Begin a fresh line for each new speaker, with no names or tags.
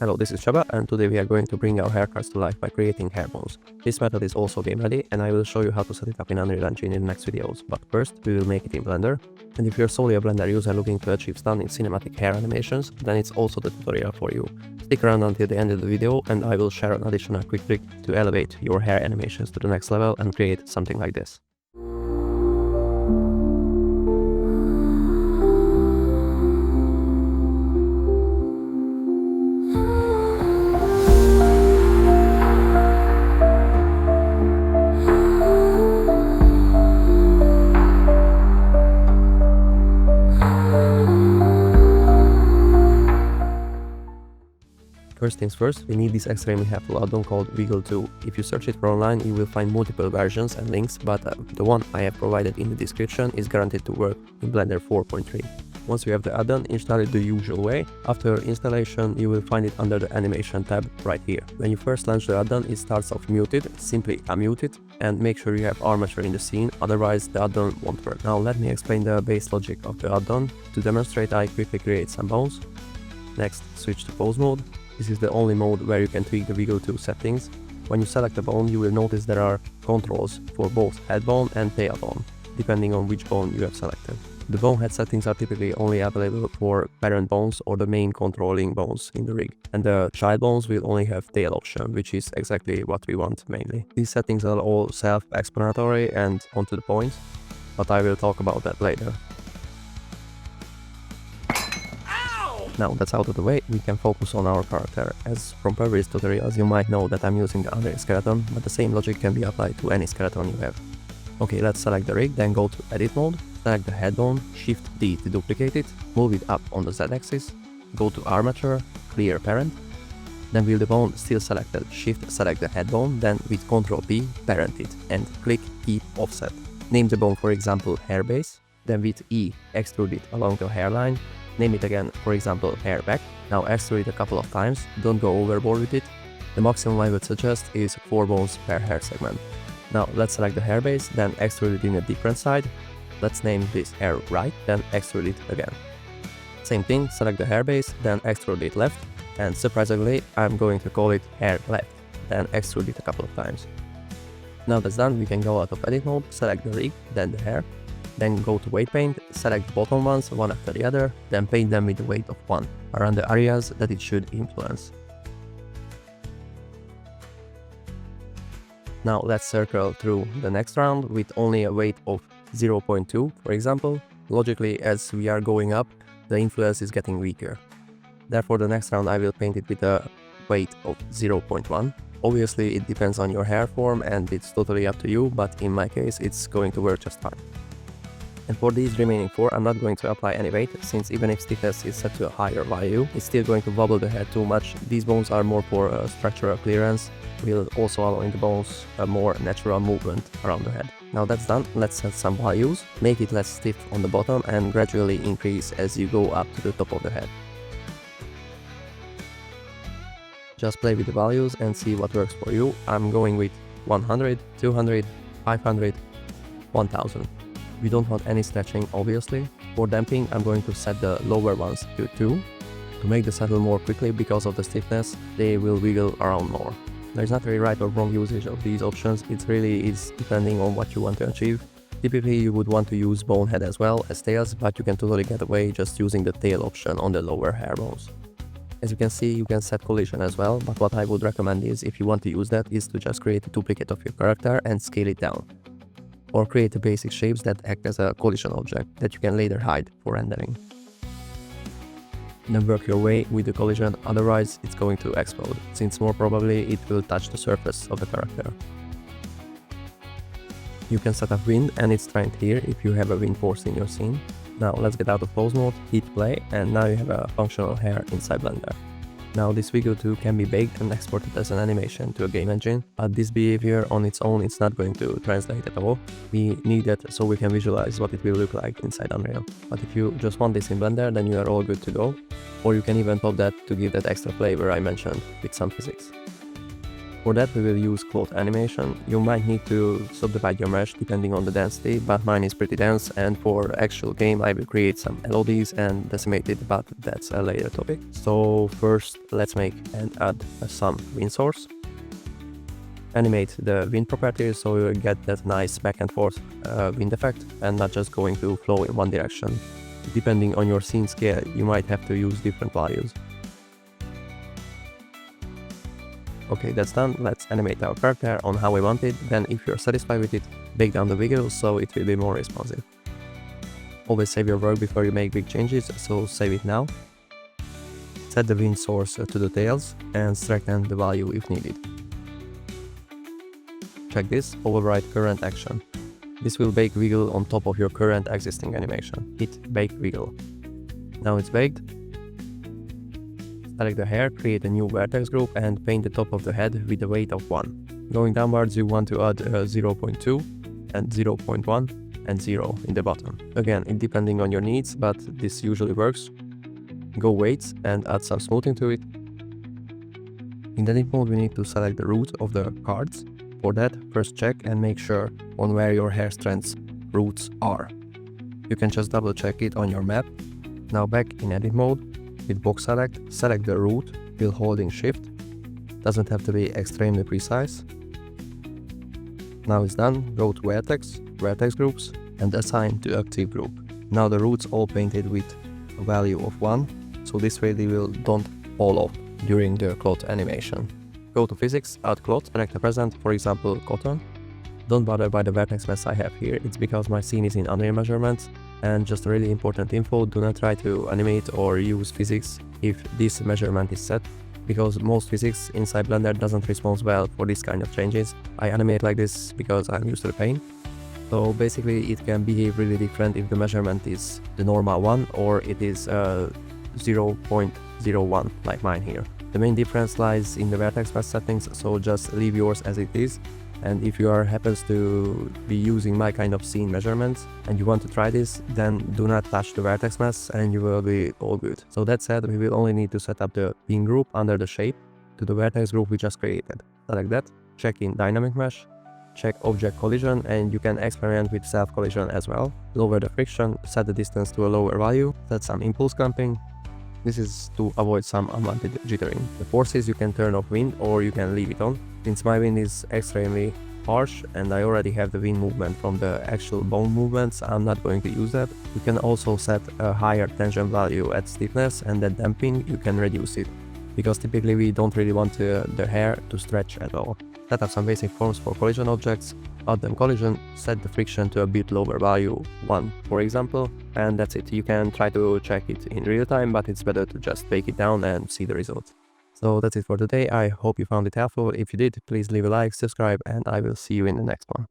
Hello, this is Chaba, and today we are going to bring our haircuts to life by creating hair bones. This method is also game ready, and I will show you how to set it up in Unreal Engine in the next videos. But first, we will make it in Blender. And if you're solely a Blender user looking to achieve stunning cinematic hair animations, then it's also the tutorial for you. Stick around until the end of the video, and I will share an additional quick trick to elevate your hair animations to the next level and create something like this. First things first, we need this extremely helpful add-on called Wiggle 2. If you search it for online, you will find multiple versions and links, but the one I have provided in the description is guaranteed to work in Blender 4.3. Once you have the add-on, install it the usual way. After installation, you will find it under the animation tab right here. When you first launch the add-on, it starts off muted. Simply unmute it and make sure you have armature in the scene, otherwise the add-on won't work. Now let me explain the base logic of the add-on. To demonstrate, I quickly create some bones. Next, switch to pose mode. This is the only mode where you can tweak the Wiggle 2 settings. When you select a bone, you will notice there are controls for both head bone and tail bone, depending on which bone you have selected. The bone head settings are typically only available for parent bones or the main controlling bones in the rig, and the child bones will only have tail option, which is exactly what we want mainly. These settings are all self-explanatory and onto the point, but I will talk about that later. Now that's out of the way, we can focus on our character. As from previous tutorials, you might know that I'm using the Unreal skeleton, but the same logic can be applied to any skeleton you have. Okay, let's select the rig, then go to edit mode, select the head bone, shift D to duplicate it, move it up on the Z axis, go to armature, clear parent, then with the bone still selected, shift select the head bone, then with Ctrl P, parent it, and click keep offset. Name the bone, for example, hair base, then with E, extrude it along the hairline. Name it again, for example, hair back. Now extrude it a couple of times, don't go overboard with it. The maximum I would suggest is 4 bones per hair segment. Now let's select the hair base, then extrude it in a different side. Let's name this hair right, then extrude it again. Same thing, select the hair base, then extrude it left, and surprisingly, I'm going to call it hair left, then extrude it a couple of times. Now that's done, we can go out of edit mode, select the rig, then the hair. Then go to weight paint, select the bottom ones one after the other, then paint them with the weight of 1 around the areas that it should influence. Now let's circle through the next round with only a weight of 0.2, for example. Logically, as we are going up, the influence is getting weaker. Therefore, the next round I will paint it with a weight of 0.1. Obviously, it depends on your hair form and it's totally up to you, but in my case, it's going to work just fine. And for these remaining 4, I'm not going to apply any weight, since even if stiffness is set to a higher value, it's still going to wobble the hair too much. These bones are more for structural clearance, will also allow in the bones a more natural movement around the head. Now that's done, let's set some values, make it less stiff on the bottom and gradually increase as you go up to the top of the head. Just play with the values and see what works for you. I'm going with 100, 200, 500, 1000. We don't want any stretching, obviously. For damping, I'm going to set the lower ones to 2. To make the settle more quickly because of the stiffness, they will wiggle around more. There's not really right or wrong usage of these options, it really is depending on what you want to achieve. Typically, you would want to use bone head as well as tails, but you can totally get away just using the tail option on the lower hair bones. As you can see, you can set collision as well, but what I would recommend is, if you want to use that, is to just create a duplicate of your character and scale it down. Or create the basic shapes that act as a collision object that you can later hide for rendering. Then work your way with the collision, otherwise it's going to explode, since more probably it will touch the surface of the character. You can set up wind and its strength here if you have a wind force in your scene. Now let's get out of pose mode, hit play, and now you have a functional hair inside Blender. Now this Wiggle 2 can be baked and exported as an animation to a game engine, but this behavior on its own it's not going to translate at all. We need that so we can visualize what it will look like inside Unreal. But if you just want this in Blender, then you are all good to go. Or you can even pop that to give that extra flavor I mentioned with some physics. For that we will use cloth animation. You might need to subdivide your mesh depending on the density, but mine is pretty dense, and for actual game I will create some LODs and decimate it, but that's a later topic. So first let's make and add some wind source. Animate the wind properties so you get that nice back and forth wind effect and not just going to flow in one direction. Depending on your scene scale, you might have to use different values. Okay, that's done. Let's animate our character on how we want it. Then if you're satisfied with it, bake down the wiggle so it will be more responsive. Always save your work before you make big changes, so save it now. Set the wind source to the tails and strengthen the value if needed. Check this, override current action. This will bake wiggle on top of your current existing animation. Hit bake wiggle. Now it's baked. Select the hair, create a new vertex group and paint the top of the head with a weight of 1. Going downwards you want to add 0.2 and 0.1 and 0 in the bottom. Again, it depending on your needs, but this usually works. Go weights and add some smoothing to it. In edit mode we need to select the root of the cards. For that, first check and make sure on where your hair strands roots are. You can just double check it on your map. Now back in edit mode, with box select the root while holding shift. Doesn't have to be extremely precise. Now it's done, go to vertex groups and assign to active group. Now the roots all painted with a value of 1, so this way they don't fall off during the cloth animation. Go to physics, add cloth, select a present, for example cotton. Don't bother by the vertex mesh I have here, it's because my scene is in Unreal measurements. And just a really important info, do not try to animate or use physics if this measurement is set, because most physics inside Blender doesn't respond well for this kind of changes. I animate like this because I'm used to the pain. So basically it can behave really different if the measurement is the normal one or it is 0.01 like mine here. The main difference lies in the vertex mesh settings, so just leave yours as it is. And if you happens to be using my kind of scene measurements and you want to try this, then do not touch the vertex mesh and you will be all good. So that said, we will only need to set up the pin group under the shape to the vertex group we just created. Select that, check in dynamic mesh, check object collision, and you can experiment with self collision as well. Lower the friction, set the distance to a lower value, set some impulse clamping. This is to avoid some unwanted jittering. The forces you can turn off wind or you can leave it on. Since my wind is extremely harsh and I already have the wind movement from the actual bone movements, I'm not going to use that. You can also set a higher tension value at stiffness, and then damping you can reduce it, because typically we don't really want the hair to stretch at all. Set up some basic forms for collision objects, add them collision, set the friction to a bit lower value, 1 for example, and that's it. You can try to check it in real time, but it's better to just bake it down and see the results. So that's it for today. I hope you found it helpful. If you did, please leave a like, subscribe, and I will see you in the next one.